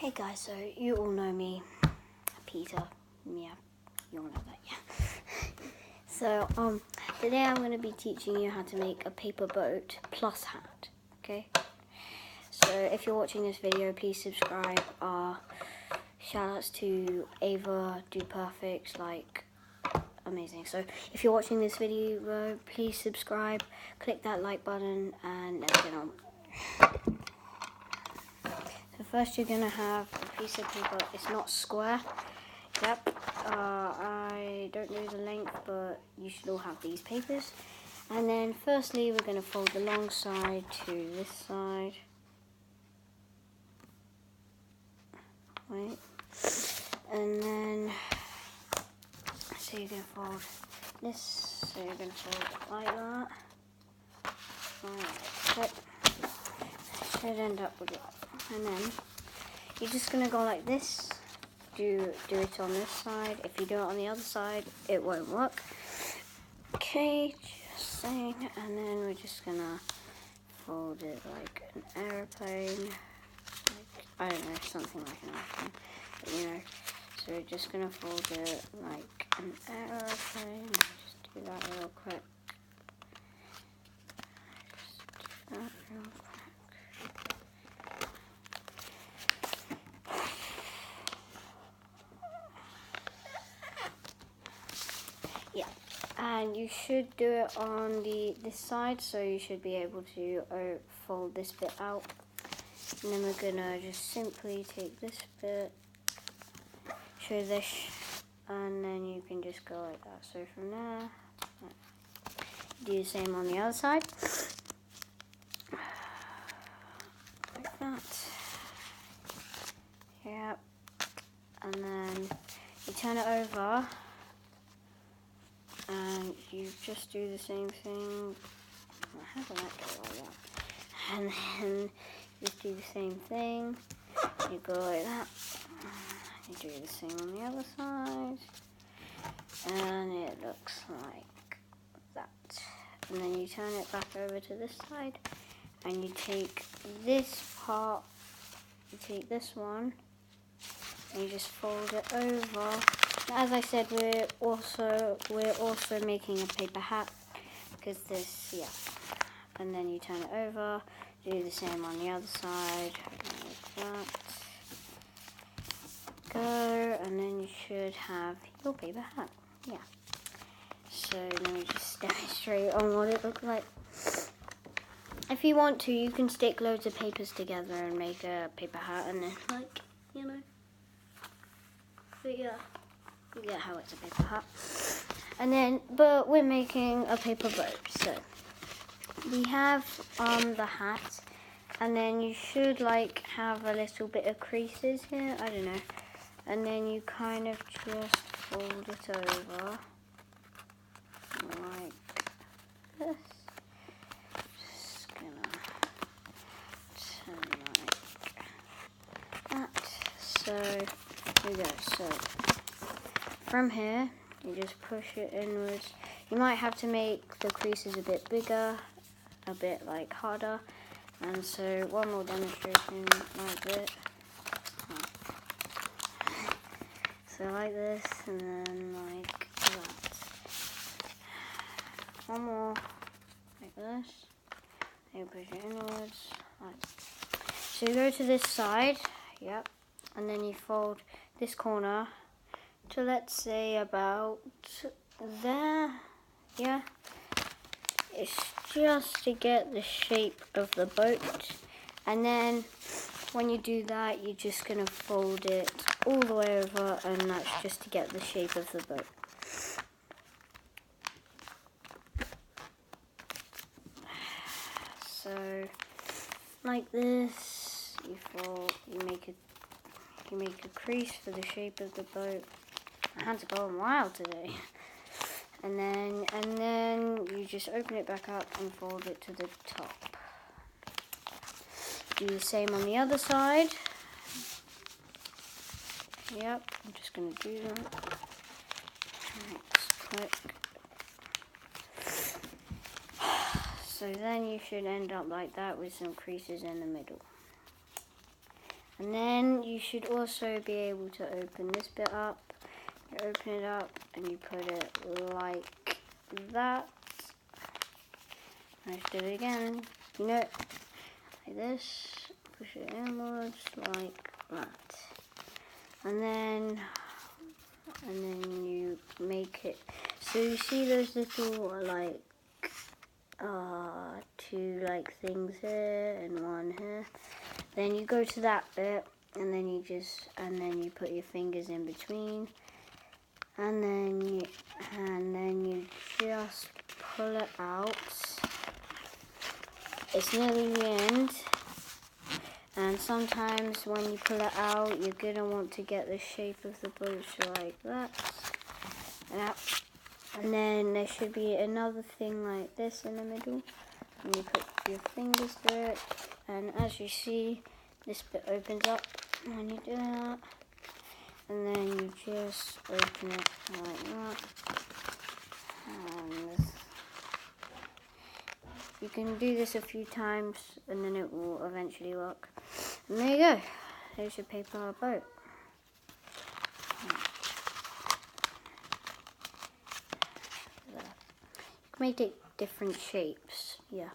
Hey guys, so you all know me, Peter. Yeah, you all know that, yeah. So today I'm going to be teaching you how to make a paper boat plus hat. Okay. So if you're watching this video, please subscribe. Shout outs to Ava, Do Perfect, like amazing. So if you're watching this video, please subscribe, click that like button, and let's get on. So first you're going to have a piece of paper. It's not square. Yep. I don't know the length, but you should all have these papers. And then firstly we're going to fold the long side to this side. Wait. And then, so you're going to fold this, so you're going to fold it like that. Alright, should end up with it. And then you're just going to go like this. Do it on this side. If you do it on the other side, it won't work. Okay, just saying. And then we're just going to fold it like an airplane. I don't know, something like an airplane. But you know, so we're just going to fold it like an airplane. Just do that real quick. Just do that real quick. Yeah, and you should do it on this side, so you should be able to fold this bit out. And then we're gonna just simply take this bit, show this, and then you can just go like that. So from there, do the same on the other side, like that. Yep, and then you turn it over. And you just do the same thing. How do I go like that? And then you just do the same thing. You go like that. You do the same on the other side. And it looks like that. And then you turn it back over to this side. And you take this part, you take this one, and you just fold it over. As I said, we're also making a paper hat because this, yeah. And then you turn it over, do the same on the other side, like that. Go, and then you should have your paper hat. Yeah. So let me just demonstrate on what it looks like. If you want to, you can stick loads of papers together and make a paper hat, and then, like, you know. But yeah. You get how it's a paper hat. And then, but we're making a paper boat. So we have the hat, and then you should like have a little bit of creases here. I don't know. And then you kind of just fold it over like this. Just gonna turn like that. So here we go. So from here, you just push it inwards. You might have to make the creases a bit bigger, a bit like harder. And so one more demonstration like this. So like this, and then like that. One more like this. Then you push it inwards. Like. So you go to this side, yep, and then you fold this corner to, let's say, about there. Yeah, it's just to get the shape of the boat. And then when you do that, you're just going to fold it all the way over, and that's just to get the shape of the boat. So like this, you make a crease for the shape of the boat. My hands are going wild today. And then you just open it back up and fold it to the top. Do the same on the other side. Yep, I'm just going to do that. Right, click. So then you should end up like that with some creases in the middle. And then you should also be able to open this bit up. You open it up and you put it like that. Let's do it again. You know, like this. Push it inwards like that. And then you make it. So you see those little like two like things here and one here. Then you go to that bit and then you put your fingers in between. And then you just pull it out. It's nearly the end. And sometimes when you pull it out, you're gonna want to get the shape of the boat, so like that. And then there should be another thing like this in the middle. And you put your fingers through it. And as you see, this bit opens up when you do that. And then you just open it like that. And you can do this a few times and then it will eventually work. And there you go. There's your paper boat. You can make it different shapes. Yeah.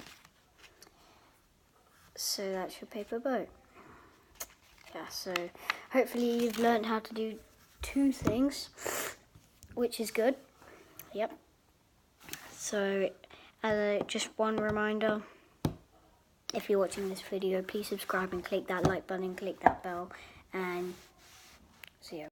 So that's your paper boat. Yeah, so hopefully you've learned how to do 2 things, which is good. Yep. So just one reminder, if you're watching this video, please subscribe and click that like button, click that bell, and